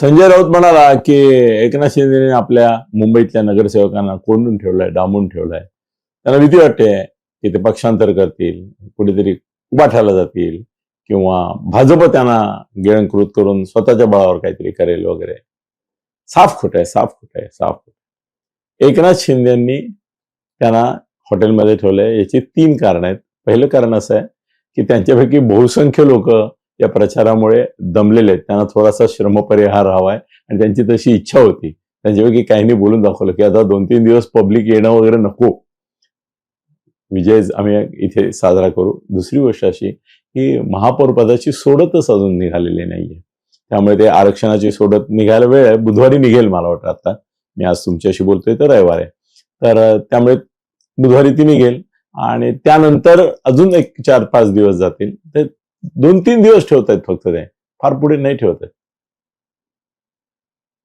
संजय राऊत म्हणाला की एकनाथ शिंदेने आपल्या मुंबईतल्या नगरसेवकांना कोंडून ठेवलंय, डांबून ठेवलंय. त्यांना भीती वाटते की ते पक्षांतर करतील, कुठेतरी उभाठायला जातील किंवा भाजप त्यांना गिळंकृत करून स्वतःच्या बळावर काहीतरी करेल वगैरे. साफ खोट आहे, साफ खोट आहे, साफ खोट. एकनाथ शिंदेंनी त्यांना हॉटेलमध्ये ठेवलंय. याची 3 कारण आहेत. पहिलं कारण असं आहे की त्यांच्यापैकी बहुसंख्य लोक या प्रचारामुळे दमलेले आहेत. त्यांना थोडासा श्रमपरिहार हवाय आणि त्यांची तशी इच्छा होती. त्यांच्यापैकी काहींनी बोलून दाखवलं की आता 2-3 दिवस पब्लिक येणं वगैरे नको, विजय आम्ही इथे साजरा करू. दुसरी गोष्ट अशी की महापौर पदाची सोडतच अजून निघालेली नाहीये. त्यामुळे ते आरक्षणाची सोडत निघायला वेळ आहे. बुधवारी निघेल मला वाटतं. आता मी आज तुमच्याशी बोलतोय तर रविवार आहे. तर त्यामुळे बुधवारी ती निघेल आणि त्यानंतर अजून एक 4-5 दिवस जातील. ते 2-3 दिवस ठेवतायत फक्त, ते फार पुढे नाही ठेवत आहेत.